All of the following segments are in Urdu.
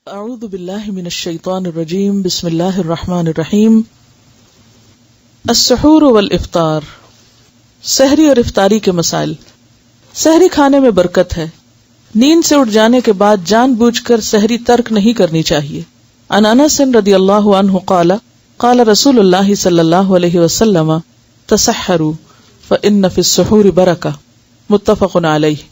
اعوذ باللہ من الشیطان الرجیم بسم اللہ الرحمن الرحیم السحور والافطار، سحری اور افطاری کے مسائل۔ سحری کھانے میں برکت ہے۔ نیند سے اٹھ جانے کے بعد جان بوجھ کر سحری ترک نہیں کرنی چاہیے۔ عن انس رضی اللہ عنہ قال قال رسول اللہ صلی اللہ علیہ وسلم تسحروا فإن فی السحور برکہ، متفق علیہ۔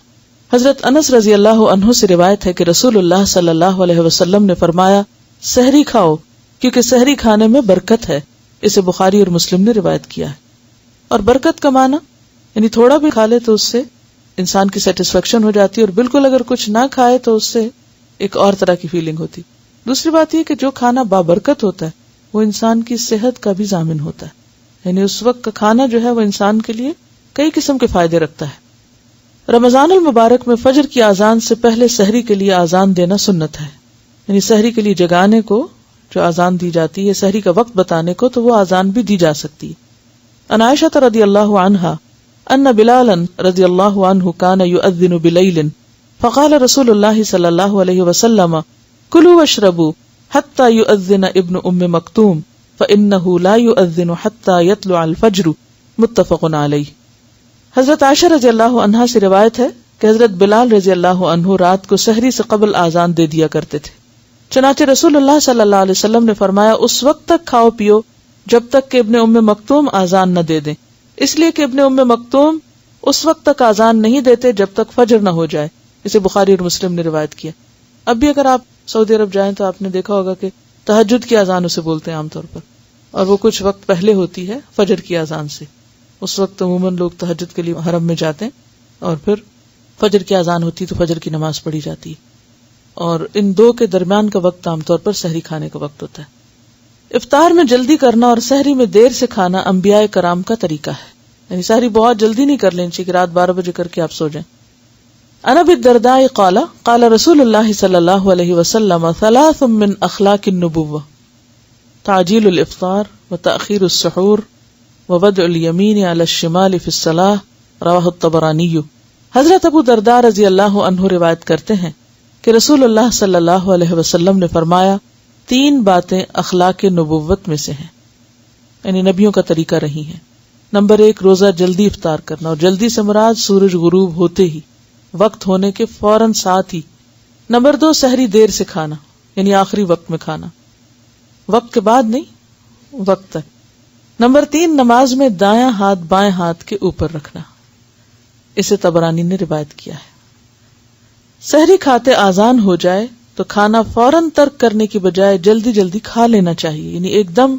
حضرت انس رضی اللہ عنہ سے روایت ہے کہ رسول اللہ صلی اللہ علیہ وسلم نے فرمایا سحری کھاؤ کیونکہ سحری کھانے میں برکت ہے۔ اسے بخاری اور مسلم نے روایت کیا ہے۔ اور برکت کا معنی یعنی تھوڑا بھی کھا لے تو اس سے انسان کی سیٹسفیکشن ہو جاتی ہے، اور بالکل اگر کچھ نہ کھائے تو اس سے ایک اور طرح کی فیلنگ ہوتی۔ دوسری بات یہ کہ جو کھانا بابرکت ہوتا ہے وہ انسان کی صحت کا بھی ضامن ہوتا ہے، یعنی اس وقت کا کھانا جو ہے وہ انسان کے لیے کئی قسم کے فائدے رکھتا ہے۔ رمضان المبارک میں فجر کی اذان سے پہلے سحری کے لیے اذان دینا سنت ہے، یعنی سحری کے لیے جگانے کو جو اذان دی جاتی ہے، سحری کا وقت بتانے کو، تو وہ اذان بھی دی جا سکتی ہے۔ عن عائشہ رضی اللہ عنہا ان بلالا رضی اللہ عنہ کان یؤذن بلیل فقال رسول اللہ صلی اللہ علیہ وسلم کلوا واشربوا حتى یؤذن ابن ام مکتوم فانه لا یؤذن حتى یطلع الفجر، متفق علیہ۔ حضرت عائشہ رضی اللہ عنہا سے روایت ہے کہ حضرت بلال رضی اللہ عنہ رات کو سحری سے قبل آذان دے دیا کرتے تھے، چنانچہ رسول اللہ صلی اللہ علیہ وسلم نے فرمایا اس وقت تک کھاؤ پیو جب تک کہ ابن ام مکتوم آذان نہ دے دیں، اس لیے کہ ابن ام مکتوم اس وقت تک آذان نہیں دیتے جب تک فجر نہ ہو جائے۔ اسے بخاری اور مسلم نے روایت کیا۔ اب بھی اگر آپ سعودی عرب جائیں تو آپ نے دیکھا ہوگا کہ تہجد کی آذان اسے بولتے ہیں عام طور پر، اور وہ کچھ وقت پہلے ہوتی ہے فجر کی آذان سے۔ اس وقت عموماً لوگ تہجد کے لیے حرم میں جاتے ہیں، اور پھر فجر کی اذان ہوتی تو فجر کی نماز پڑھی جاتی، اور ان دو کے درمیان کا وقت عام طور پر سحری کھانے کا وقت ہوتا ہے۔ افطار میں جلدی کرنا اور سحری میں دیر سے کھانا انبیاء کرام کا طریقہ ہے، یعنی سحری بہت جلدی نہیں کر لینی چاہیے کہ رات 12 بجے کر کے آپ سو جائیں۔ عن ابی الدرداء قال قال رسول اللہ صلی اللہ علیہ وسلم ثلاث من اخلاق النبوة تعجیل الافطار وتأخیر السحور ووضع الیمین علی الشمال فی الصلاة، رواہ الطبرانی۔ حضرت ابو درداء رضی اللہ عنہ روایت کرتے ہیں کہ رسول اللہ صلی اللہ علیہ وسلم نے فرمایا 3 باتیں اخلاق نبوت میں سے ہیں، یعنی نبیوں کا طریقہ رہی ہیں۔ نمبر 1 روزہ جلدی افطار کرنا، اور جلدی سے مراد سورج غروب ہوتے ہی، وقت ہونے کے فوراً ساتھ ہی۔ نمبر 2 سحری دیر سے کھانا، یعنی آخری وقت میں کھانا، وقت کے بعد نہیں، وقت تک۔ نمبر 3 نماز میں دایاں ہاتھ بائیں ہاتھ کے اوپر رکھنا۔ اسے طبرانی نے روایت کیا ہے۔ سحری کھاتے آذان ہو جائے تو کھانا فوراً ترک کرنے کی بجائے جلدی جلدی کھا لینا چاہیے، یعنی ایک دم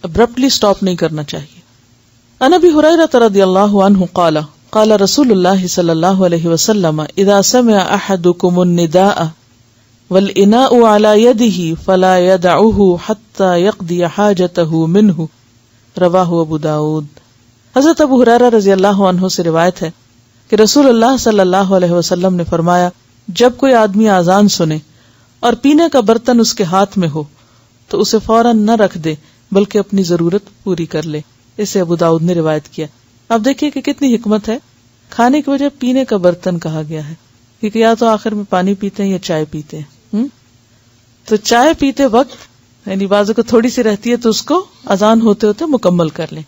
ابرپٹلی سٹاپ نہیں کرنا چاہیے۔ عن ابی ہریرہ رضی اللہ عنہ قال قال رسول اللہ صلی اللہ علیہ وسلم اذا سمع احدکم النداء والاناء على يده فلا يدعه حتى يقضي حاجته منه، رواہ ابو داود۔ حضرت ابو ہریرہ رضی اللہ عنہ سے روایت ہے کہ رسول اللہ صلی اللہ علیہ وسلم نے فرمایا جب کوئی آدمی آذان سنے اور پینے کا برتن اس کے ہاتھ میں ہو تو اسے فوراً نہ رکھ دے بلکہ اپنی ضرورت پوری کر لے۔ اسے ابو داؤد نے روایت کیا۔ اب دیکھیے کہ کتنی حکمت ہے، کھانے کی وجہ پینے کا برتن کہا گیا ہے، کیونکہ یا تو آخر میں پانی پیتے ہیں یا چائے پیتے ہیں۔ تو چائے پیتے وقت یعنی بازو کو تھوڑی سی رہتی ہے تو اس کو اذان ہوتے ہوتے مکمل کر لیں،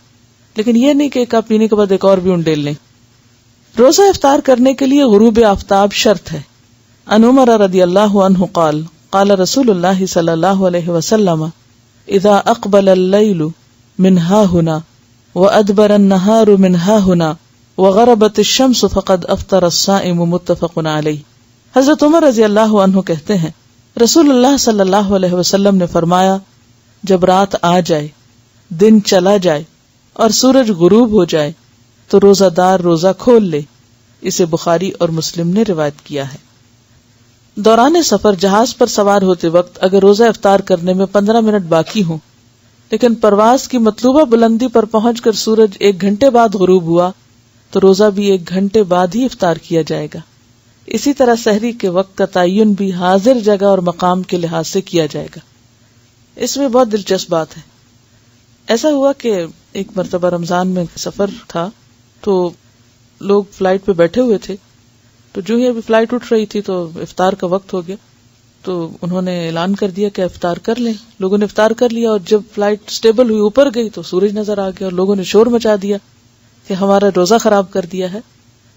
لیکن یہ نہیں کہ ایک کپ پینے کے بعد ایک اور بھی انڈیل لیں۔ روزہ افطار کرنے کے لیے غروب آفتاب شرط ہے۔ عن عمر رضی اللہ عنہ قال قال رسول اللہ صلی اللہ علیہ وسلم اذا اقبل اللیل من ها هنا وادبر النهار من ها هنا وغربت الشمس فقد افطر الصائم، متفق علیہ۔ حضرت عمر رضی اللہ عنہ کہتے ہیں رسول اللہ صلی اللہ علیہ وسلم نے فرمایا جب رات آ جائے، دن چلا جائے اور سورج غروب ہو جائے تو روزہ دار روزہ کھول لے۔ اسے بخاری اور مسلم نے روایت کیا ہے۔ دوران سفر جہاز پر سوار ہوتے وقت اگر روزہ افطار کرنے میں 15 منٹ باقی ہوں لیکن پرواز کی مطلوبہ بلندی پر پہنچ کر سورج 1 گھنٹے بعد غروب ہوا تو روزہ بھی 1 گھنٹے بعد ہی افطار کیا جائے گا۔ اسی طرح سحری کے وقت کا تعین بھی حاضر جگہ اور مقام کے لحاظ سے کیا جائے گا۔ اس میں بہت دلچسپ بات ہے۔ ایسا ہوا کہ ایک مرتبہ رمضان میں سفر تھا تو لوگ فلائٹ پہ بیٹھے ہوئے تھے، تو جو ہی ابھی فلائٹ اٹھ رہی تھی تو افطار کا وقت ہو گیا۔ تو انہوں نے اعلان کر دیا کہ افطار کر لیں. لوگوں نے افطار کر لیا اور جب فلائٹ سٹیبل ہوئی اوپر گئی تو سورج نظر آ گیا اور لوگوں نے شور مچا دیا کہ ہمارا روزہ خراب کر دیا ہے,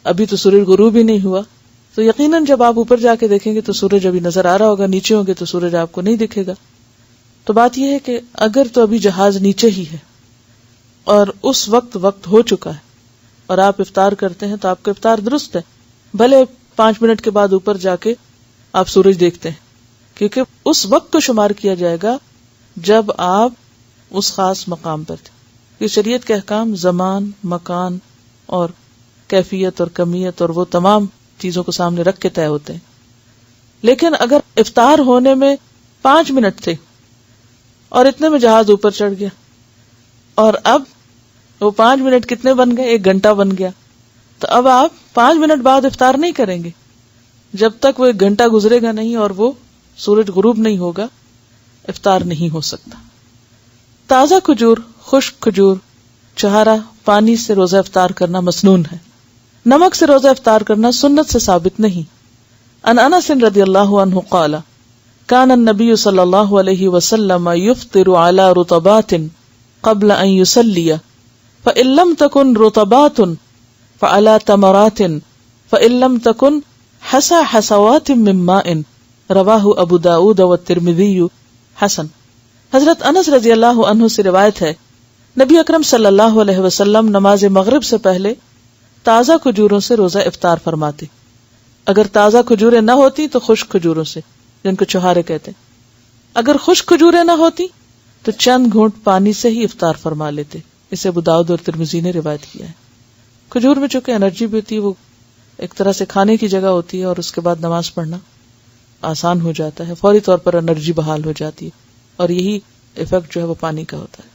ابھی تو سورج غروب ہی نہیں ہوا. تو یقیناً جب آپ اوپر جا کے دیکھیں گے تو سورج ابھی نظر آ رہا ہوگا, نیچے ہوں گے تو سورج آپ کو نہیں دکھے گا. تو بات یہ ہے کہ اگر تو ابھی جہاز نیچے ہی ہے اور اس وقت ہو چکا ہے اور آپ افطار کرتے ہیں تو آپ کا افطار درست ہے, بھلے 5 منٹ کے بعد اوپر جا کے آپ سورج دیکھتے ہیں, کیونکہ اس وقت کو شمار کیا جائے گا جب آپ اس خاص مقام پر تھے. یہ شریعت کے احکام زمان, مکان اور کیفیت اور کمیت اور وہ تمام چیزوں کو سامنے رکھ کے طے ہوتے ہیں. لیکن اگر افطار ہونے میں 5 منٹ تھے اور اتنے میں جہاز اوپر چڑھ گیا اور اب وہ 5 منٹ کتنے بن گئے, 1 گھنٹہ بن گیا, تو اب آپ 5 منٹ بعد افطار نہیں کریں گے جب تک وہ 1 گھنٹہ گزرے گا نہیں اور وہ سورج غروب نہیں ہوگا, افطار نہیں ہو سکتا. تازہ کھجور, خشک کھجور, چھہارا, پانی سے روزہ افطار کرنا مسنون ہے. نمک سے روزہ افطار کرنا سنت سے ثابت نہیں. عن انس رضی اللہ عنہ قال كان النبي صلی اللہ علیہ وسلم يفطر على رطبات قبل ان يصلي فإن لم تكن رطبات فعلى تمرات فإن لم تكن حسى حسوات من ماء رواہ ابو داؤد والترمذی حسن. حضرت انس رضی اللہ عنہ سے روایت ہے, نبی اکرم صلی اللہ علیہ وسلم نماز مغرب سے پہلے تازہ کھجوروں سے روزہ افطار فرماتے. اگر تازہ کھجوریں نہ ہوتی تو خشک کھجوروں سے, جن کو چھہارے کہتے ہیں. اگر خشک کھجوریں نہ ہوتی تو چند گھونٹ پانی سے ہی افطار فرما لیتے. اسے ابو داؤد اور ترمذی نے روایت کیا ہے. کھجور میں چونکہ انرجی بھی ہوتی ہے, وہ ایک طرح سے کھانے کی جگہ ہوتی ہے اور اس کے بعد نماز پڑھنا آسان ہو جاتا ہے, فوری طور پر انرجی بحال ہو جاتی ہے, اور یہی ایفیکٹ جو ہے وہ پانی کا ہوتا ہے.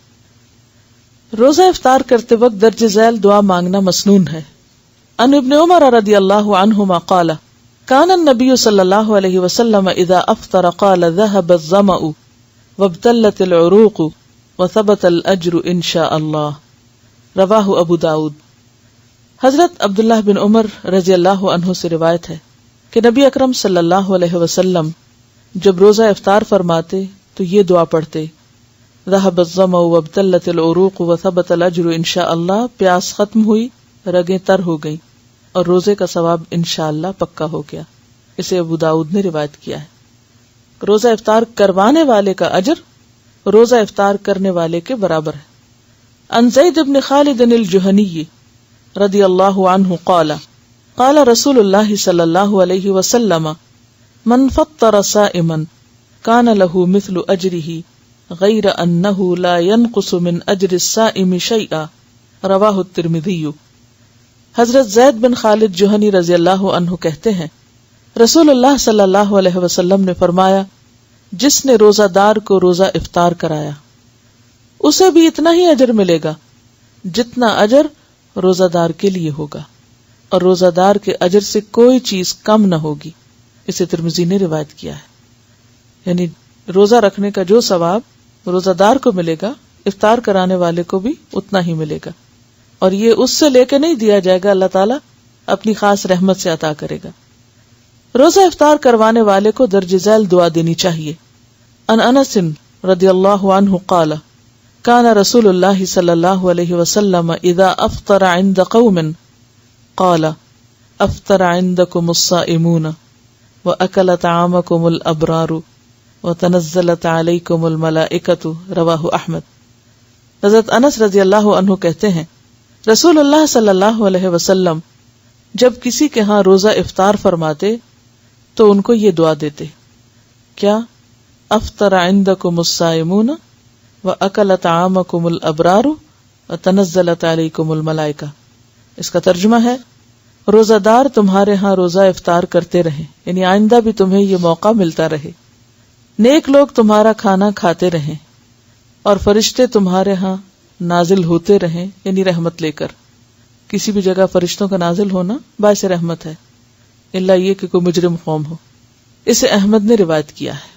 روزہ افطار کرتے وقت درج ذیل دعا مانگنا مسنون ہے. ان ابن عمر رضی اللہ عنہما قال كان النبي صلی اللہ علیہ وسلم اذا افطر قال ذهب الظمأ وابتلت العروق وثبت الاجر ان شاء اللہ. رواہ ابو داؤد. حضرت عبداللہ بن عمر رضی اللہ عنہ سے روایت ہے کہ نبی اکرم صلی اللہ علیہ وسلم جب روزہ افطار فرماتے تو یہ دعا پڑھتے, ذهب الظمأ وابتلت العروق وثبت الاجر ان شاء اللہ. پیاس ختم ہوئی, رگیں تر ہو گئیں اور روزے کا ثواب انشاءاللہ پکا ہو گیا. اسے ابو داؤد نے روایت کیا ہے. روزہ افطار کروانے والے کا اجر روزہ افطار کرنے والے کے برابر ہے. عن زید بن خالد الجہنی رضی اللہ عنہ قال قال رسول اللہ صلی اللہ علیہ وسلم من فطر صائما كان له مثل اجره غیر انه لا ينقص من اجر الصائم شيئا. رواہ الترمذی. حضرت زید بن خالد جوہنی رضی اللہ عنہ کہتے ہیں, رسول اللہ صلی اللہ علیہ وسلم نے فرمایا, جس نے روزہ دار کو روزہ افطار کرایا اسے بھی اتنا ہی اجر ملے گا جتنا اجر روزہ دار کے لیے ہوگا, اور روزہ دار کے اجر سے کوئی چیز کم نہ ہوگی. اسے ترمذی نے روایت کیا ہے. یعنی روزہ رکھنے کا جو ثواب روزہ دار کو ملے گا, افطار کرانے والے کو بھی اتنا ہی ملے گا, اور یہ اس سے لے کے نہیں دیا جائے گا, اللہ تعالیٰ اپنی خاص رحمت سے عطا کرے گا. روزہ افطار کروانے والے کو درج ذیل دعا دینی چاہیے. ان انس رضی اللہ عنہ قال كان رسول اللہ صلی اللہ علیہ وسلم اذا افطر عند قوم قال افطر عندكم الصائمون واكل طعامكم الابرار وتنزلت علیکم الملائکۃ. رواہ احمد. حضرت انس رضی اللہ عنہ کہتے ہیں, رسول اللہ صلی اللہ علیہ وسلم جب کسی کے ہاں روزہ افطار فرماتے تو ان کو یہ دعا دیتے, کیا؟ افطر عندکم الصائمون واکل طعامکم الابرار وتنزلت علیکم الملائکہ. اس کا ترجمہ ہے, روزہ دار تمہارے ہاں روزہ افطار کرتے رہیں, یعنی آئندہ بھی تمہیں یہ موقع ملتا رہے. نیک لوگ تمہارا کھانا کھاتے رہیں اور فرشتے تمہارے ہاں نازل ہوتے رہیں, یعنی رحمت لے کر. کسی بھی جگہ فرشتوں کا نازل ہونا باعث رحمت ہے, الا یہ کہ کوئی مجرم قوم ہو. اسے احمد نے روایت کیا ہے.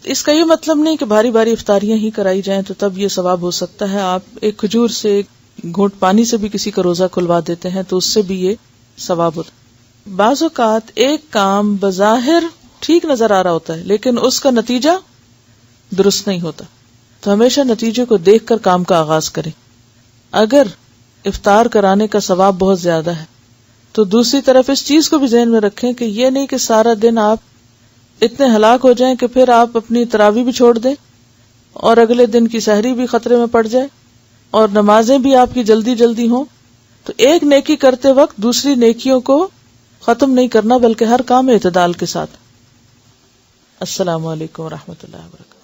اس کا یہ مطلب نہیں کہ بھاری بھاری افطاریاں ہی کرائی جائیں تو تب یہ ثواب ہو سکتا ہے. آپ ایک کھجور سے, ایک گھونٹ پانی سے بھی کسی کا روزہ کھلوا دیتے ہیں تو اس سے بھی یہ ثواب ہوتا ہے. بعض اوقات ایک کام بظاہر ٹھیک نظر آ رہا ہوتا ہے لیکن اس کا نتیجہ درست نہیں ہوتا. تو ہمیشہ نتیجے کو دیکھ کر کام کا آغاز کریں. اگر افطار کرانے کا ثواب بہت زیادہ ہے تو دوسری طرف اس چیز کو بھی ذہن میں رکھیں کہ یہ نہیں کہ سارا دن آپ اتنے ہلاک ہو جائیں کہ پھر آپ اپنی تراویح بھی چھوڑ دیں اور اگلے دن کی سحری بھی خطرے میں پڑ جائے اور نمازیں بھی آپ کی جلدی جلدی ہوں. تو ایک نیکی کرتے وقت دوسری نیکیوں کو ختم نہیں کرنا بلکہ ہر کام میں اعتدال کے ساتھ. السلام علیکم ورحمۃ اللہ وبرکاتہ.